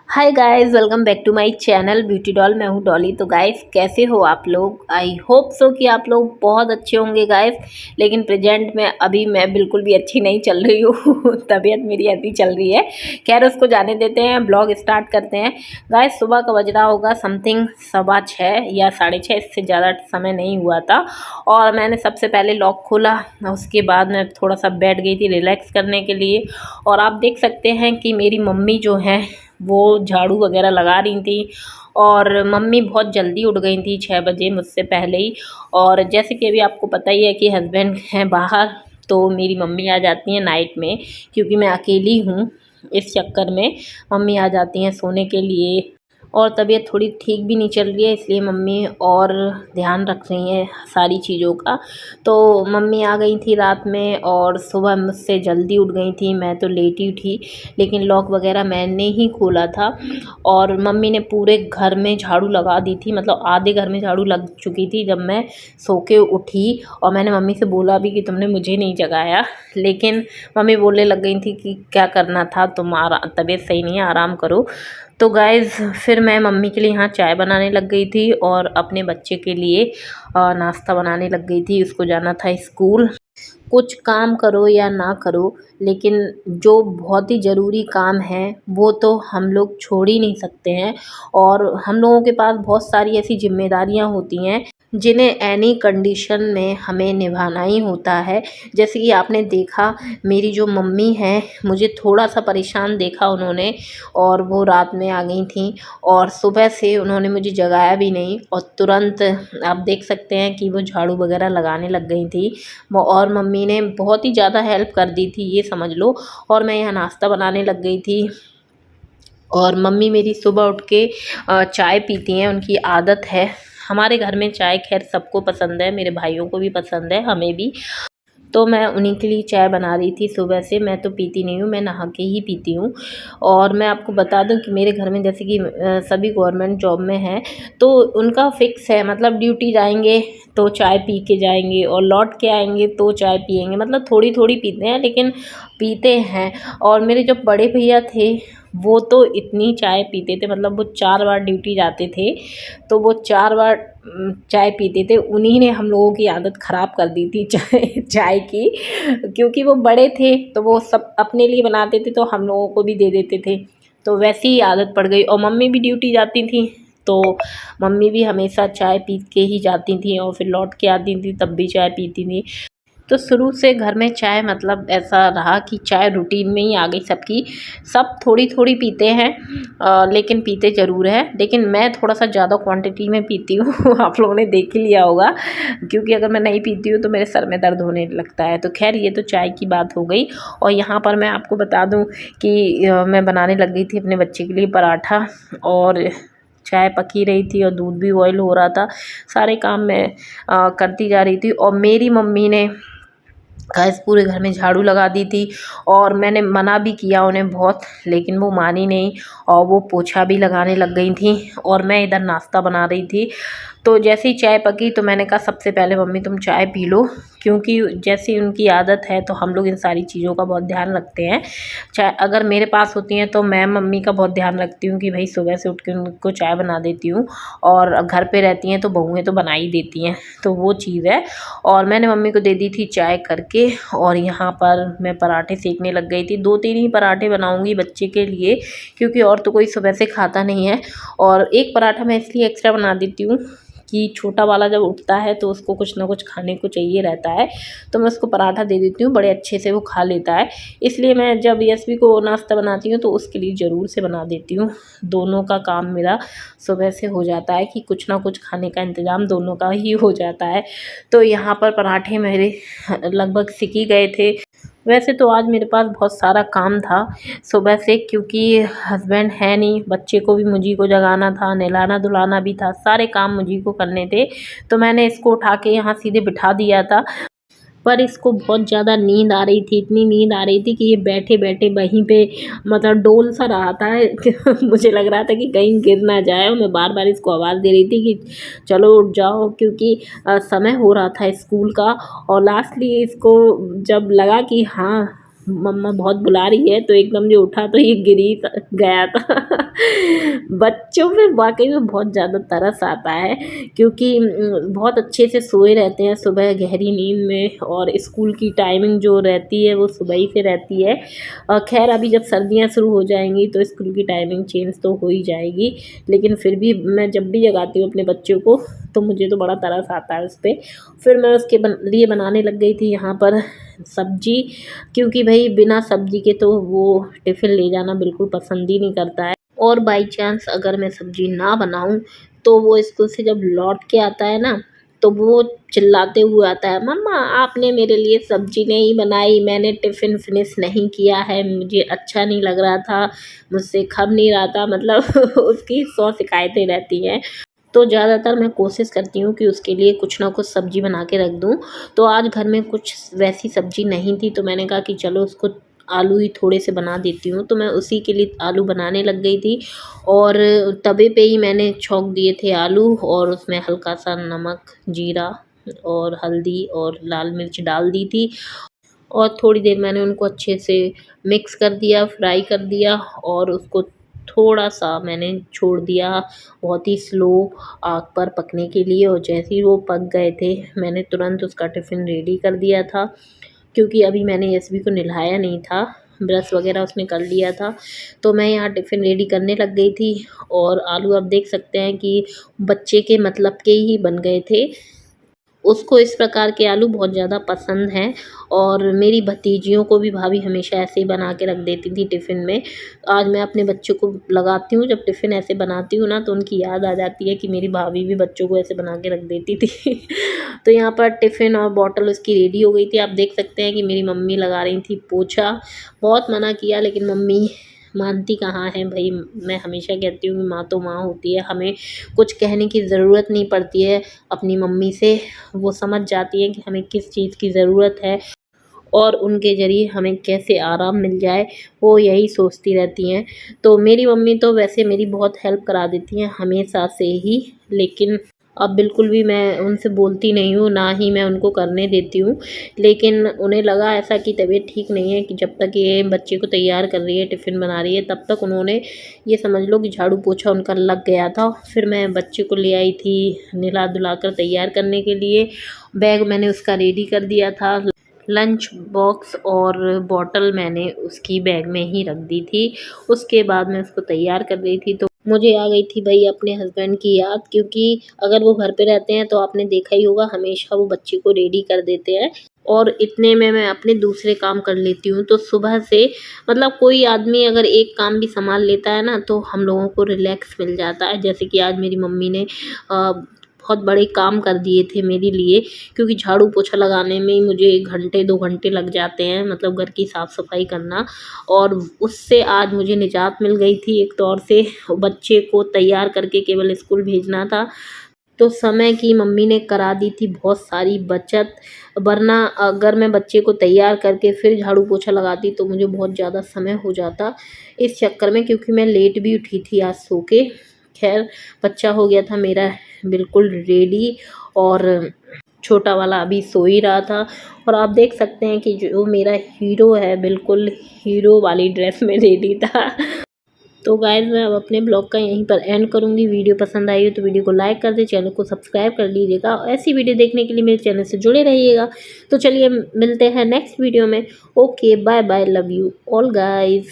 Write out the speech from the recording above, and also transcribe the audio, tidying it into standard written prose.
Hi guys, welcome back to my channel beauty doll. मैं हूँ डॉली। तो गाइस, कैसे हो आप लोग? आई होप सो कि आप लोग बहुत अच्छे होंगे गाइस। लेकिन प्रेजेंट में अभी मैं बिल्कुल भी अच्छी नहीं चल रही हूँ तबीयत मेरी ऐसी चल रही है। खैर, उसको जाने देते हैं, ब्लॉग स्टार्ट करते हैं। गाइस, सुबह का बज रहा होगा समथिंग 6:15 या 6:30, इससे ज़्यादा समय नहीं हुआ था। और मैंने सबसे पहले लॉक खोला, उसके बाद मैं थोड़ा सा बैठ गई थी रिलैक्स करने के लिए। और आप देख सकते हैं कि मेरी मम्मी जो है वो झाड़ू वगैरह लगा रही थी। और मम्मी बहुत जल्दी उठ गई थी 6 बजे मुझसे पहले ही। और जैसे कि अभी आपको पता ही है कि हस्बैंड हैं बाहर, तो मेरी मम्मी आ जाती हैं नाइट में, क्योंकि मैं अकेली हूँ। इस चक्कर में मम्मी आ जाती हैं सोने के लिए। और तबीयत थोड़ी ठीक भी नहीं चल रही है, इसलिए मम्मी और ध्यान रख रही हैं सारी चीज़ों का। तो मम्मी आ गई थी रात में और सुबह मुझसे जल्दी उठ गई थी। मैं तो लेट ही उठी, लेकिन लॉक वगैरह मैंने ही खोला था। और मम्मी ने पूरे घर में झाड़ू लगा दी थी, मतलब आधे घर में झाड़ू लग चुकी थी जब मैं सो के उठी। और मैंने मम्मी से बोला भी कि तुमने मुझे नहीं जगाया, लेकिन मम्मी बोलने लग गई थी कि क्या करना था, तुम तबीयत सही नहीं है, आराम करो। तो गाइज़, फिर मैं मम्मी के लिए यहाँ चाय बनाने लग गई थी और अपने बच्चे के लिए नाश्ता बनाने लग गई थी। उसको जाना था स्कूल। कुछ काम करो या ना करो, लेकिन जो बहुत ही ज़रूरी काम है वो तो हम लोग छोड़ ही नहीं सकते हैं। और हम लोगों के पास बहुत सारी ऐसी जिम्मेदारियां होती हैं जिन्हें एनी कंडीशन में हमें निभाना ही होता है। जैसे कि आपने देखा, मेरी जो मम्मी हैं, मुझे थोड़ा सा परेशान देखा उन्होंने और वो रात में आ गई थी। और सुबह से उन्होंने मुझे जगाया भी नहीं और तुरंत आप देख सकते हैं कि वो झाड़ू वगैरह लगाने लग गई थी। और मम्मी ने बहुत ही ज़्यादा हेल्प कर दी थी, ये समझ लो। और मैं यहाँ नाश्ता बनाने लग गई थी। और मम्मी मेरी सुबह उठ के चाय पीती हैं, उनकी आदत है। हमारे घर में चाय खैर सबको पसंद है, मेरे भाइयों को भी पसंद है, हमें भी। तो मैं उन्हीं के लिए चाय बना रही थी सुबह से। मैं तो पीती नहीं हूँ, मैं नहा के ही पीती हूँ। और मैं आपको बता दूँ कि मेरे घर में जैसे कि सभी गवर्नमेंट जॉब में हैं, तो उनका फ़िक्स है, मतलब ड्यूटी जाएंगे तो चाय पी के जाएंगे और लौट के आएंगे तो चाय पियेंगे। मतलब थोड़ी थोड़ी पीते हैं, लेकिन पीते हैं। और मेरे जो बड़े भैया थे वो तो इतनी चाय पीते थे, मतलब वो 4 बार ड्यूटी जाते थे, तो वो 4 बार चाय पीते थे। उन्हीं ने हम लोगों की आदत ख़राब कर दी थी चाय चाय की। क्योंकि वो बड़े थे तो वो सब अपने लिए बनाते थे, तो हम लोगों को भी दे देते थे। तो वैसी ही आदत पड़ गई। और मम्मी भी ड्यूटी जाती थी, तो मम्मी भी हमेशा चाय पी के ही जाती थी और फिर लौट के आती थी तब भी चाय पीती थी। तो शुरू से घर में चाय, मतलब ऐसा रहा कि चाय रूटीन में ही आ गई सबकी। सब थोड़ी थोड़ी पीते हैं, लेकिन पीते ज़रूर हैं। लेकिन मैं थोड़ा सा ज़्यादा क्वांटिटी में पीती हूँ आप लोगों ने देख ही लिया होगा, क्योंकि अगर मैं नहीं पीती हूँ तो मेरे सर में दर्द होने लगता है। तो खैर, ये तो चाय की बात हो गई। और यहाँ पर मैं आपको बता दूँ कि मैं बनाने लग गई थी अपने बच्चे के लिए पराठा। और चाय पकी रही थी और दूध भी बॉयल हो रहा था। सारे काम मैं करती जा रही थी। और मेरी मम्मी ने गैस पूरे घर में झाड़ू लगा दी थी। और मैंने मना भी किया उन्हें बहुत, लेकिन वो मानी नहीं और वो पोछा भी लगाने लग गई थी। और मैं इधर नाश्ता बना रही थी। तो जैसे ही चाय पकी तो मैंने कहा सबसे पहले मम्मी तुम चाय पी लो, क्योंकि जैसी उनकी आदत है तो हम लोग इन सारी चीज़ों का बहुत ध्यान रखते हैं। चाय अगर मेरे पास होती हैं तो मैं मम्मी का बहुत ध्यान रखती हूँ कि भाई सुबह से उठ के उनको चाय बना देती हूँ। और घर पे रहती हैं तो बहुएँ तो बना ही देती हैं, तो वो चीज़ है। और मैंने मम्मी को दे दी थी चाय करके। और यहाँ पर मैं पराठे सेकने लग गई थी। 2-3 ही पराठे बनाऊँगी बच्चे के लिए, क्योंकि और तो कोई सुबह से खाता नहीं है। और एक पराठा मैं इसलिए एक्स्ट्रा बना देती हूँ कि छोटा वाला जब उठता है तो उसको कुछ ना कुछ खाने को चाहिए रहता है, तो मैं उसको पराठा दे देती हूँ, बड़े अच्छे से वो खा लेता है। इसलिए मैं जब यशवी को नाश्ता बनाती हूँ तो उसके लिए ज़रूर से बना देती हूँ। दोनों का काम मेरा सुबह से हो जाता है कि कुछ ना कुछ खाने का इंतज़ाम दोनों का ही हो जाता है। तो यहाँ पर पराठे मेरे लगभग सिक ही गए थे। वैसे तो आज मेरे पास बहुत सारा काम था सुबह से, क्योंकि हस्बैंड है नहीं, बच्चे को भी मुझी को जगाना था, नहलाना धुलाना भी था, सारे काम मुझी को करने थे। तो मैंने इसको उठा के यहाँ सीधे बिठा दिया था। पर इसको बहुत ज़्यादा नींद आ रही थी, इतनी नींद आ रही थी कि ये बैठे बैठे वहीं पे मतलब डोल सा रहा था मुझे लग रहा था कि कहीं गिर ना जाए। और मैं बार बार इसको आवाज़ दे रही थी कि चलो उठ जाओ, क्योंकि समय हो रहा था स्कूल का। और लास्टली इसको जब लगा कि हाँ मम्मा बहुत बुला रही है, तो एकदम जो उठा तो ये गिर ही गया था बच्चों पे वाक़ई में बहुत ज़्यादा तरस आता है, क्योंकि बहुत अच्छे से सोए रहते हैं सुबह गहरी नींद में, और स्कूल की टाइमिंग जो रहती है वो सुबह ही से रहती है। ख़ैर अभी जब सर्दियाँ शुरू हो जाएँगी तो स्कूल की टाइमिंग चेंज तो हो ही जाएगी, लेकिन फिर भी मैं जब भी जगाती हूँ अपने बच्चों को तो मुझे तो बड़ा तरस आता है उस पे। फिर मैं उसके लिए बनाने लग गई थी यहाँ पर सब्ज़ी, क्योंकि भई बिना सब्ज़ी के तो वो टिफ़िन ले जाना बिल्कुल पसंद ही नहीं करता है। और बाई चांस अगर मैं सब्ज़ी ना बनाऊँ तो वो स्कूल से जब लौट के आता है ना, तो वो चिल्लाते हुए आता है, मम्मा आपने मेरे लिए सब्ज़ी नहीं बनाई, मैंने टिफ़िन फिनिश नहीं किया है, मुझे अच्छा नहीं लग रहा था, मुझसे खब नहीं रहा था, मतलब उसकी 100 शिकायतें रहती हैं। तो ज़्यादातर मैं कोशिश करती हूँ कि उसके लिए कुछ ना कुछ सब्ज़ी बना के रख दूँ। तो आज घर में कुछ वैसी सब्ज़ी नहीं थी, तो मैंने कहा कि चलो उसको आलू ही थोड़े से बना देती हूँ। तो मैं उसी के लिए आलू बनाने लग गई थी, और तवे पे ही मैंने छौंक दिए थे आलू, और उसमें हल्का सा नमक, जीरा और हल्दी और लाल मिर्च डाल दी थी, और थोड़ी देर मैंने उनको अच्छे से मिक्स कर दिया, फ्राई कर दिया, और उसको थोड़ा-सा मैंने छोड़ दिया बहुत ही स्लो आग पर पकने के लिए, और जैसे ही वो पक गए थे, मैंने तुरंत उसका टिफ़िन रेडी कर दिया था। क्योंकि अभी मैंने यशवी को नहलाया नहीं था, ब्रश वग़ैरह उसने कर लिया था, तो मैं यहाँ टिफ़िन रेडी करने लग गई थी। और आलू आप देख सकते हैं कि बच्चे के मतलब के ही बन गए थे। उसको इस प्रकार के आलू बहुत ज़्यादा पसंद हैं, और मेरी भतीजियों को भी भाभी हमेशा ऐसे ही बना के रख देती थी टिफ़िन में। आज मैं अपने बच्चों को लगाती हूँ, जब टिफ़िन ऐसे बनाती हूँ ना, तो उनकी याद आ जाती है कि मेरी भाभी भी बच्चों को ऐसे बना के रख देती थी। तो यहाँ पर टिफ़िन और बॉटल उसकी रेडी हो गई थी। आप देख सकते हैं कि मेरी मम्मी लगा रही थी पोछा। बहुत मना किया, लेकिन मम्मी मानती कहाँ हैं भई। मैं हमेशा कहती हूँ कि माँ तो माँ होती है, हमें कुछ कहने की ज़रूरत नहीं पड़ती है अपनी मम्मी से। वो समझ जाती हैं कि हमें किस चीज़ की ज़रूरत है, और उनके ज़रिए हमें कैसे आराम मिल जाए, वो यही सोचती रहती हैं। तो मेरी मम्मी तो वैसे मेरी बहुत हेल्प करा देती हैं हमेशा से ही, लेकिन अब बिल्कुल भी मैं उनसे बोलती नहीं हूँ, ना ही मैं उनको करने देती हूँ। लेकिन उन्हें लगा ऐसा कि तबीयत ठीक नहीं है, कि जब तक ये बच्चे को तैयार कर रही है, टिफ़िन बना रही है, तब तक उन्होंने ये समझ लो कि झाड़ू पोछा उनका लग गया था। फिर मैं बच्चे को ले आई थी नहला-धुला कर तैयार करने के लिए। बैग मैंने उसका रेडी कर दिया था। लंच बॉक्स और बॉटल मैंने उसकी बैग में ही रख दी थी। उसके बाद मैं उसको तैयार कर रही थी, तो मुझे आ गई थी भई अपने हस्बैंड की याद, क्योंकि अगर वो घर पे रहते हैं तो आपने देखा ही होगा, हमेशा वो बच्चे को रेडी कर देते हैं, और इतने में मैं अपने दूसरे काम कर लेती हूँ। तो सुबह से मतलब कोई आदमी अगर एक काम भी सँभाल लेता है ना, तो हम लोगों को रिलैक्स मिल जाता है। जैसे कि आज मेरी मम्मी ने बहुत बड़े काम कर दिए थे मेरे लिए, क्योंकि झाड़ू पोछा लगाने में ही मुझे 1 घंटे 2 घंटे लग जाते हैं, मतलब घर की साफ़-सफ़ाई करना। और उससे आज मुझे निजात मिल गई थी एक तौर से। बच्चे को तैयार करके केवल स्कूल भेजना था, तो समय की मम्मी ने करा दी थी बहुत सारी बचत। वरना अगर मैं बच्चे को तैयार करके फिर झाड़ू पोछा लगाती तो मुझे बहुत ज़्यादा समय हो जाता इस चक्कर में, क्योंकि मैं लेट भी उठी थी आज सो के। ख़ैर बच्चा हो गया था मेरा बिल्कुल रेडी, और छोटा वाला अभी सो ही रहा था। और आप देख सकते हैं कि जो मेरा हीरो है, बिल्कुल हीरो वाली ड्रेस में रेडी था। तो गाइज़ मैं अब अपने ब्लॉग का यहीं पर एंड करूँगी। वीडियो पसंद आई हो तो वीडियो को लाइक कर दें, चैनल को सब्सक्राइब कर लीजिएगा, और ऐसी वीडियो देखने के लिए मेरे चैनल से जुड़े रहिएगा। तो चलिए मिलते हैं नेक्स्ट वीडियो में। Okay bye bye, love you all guys.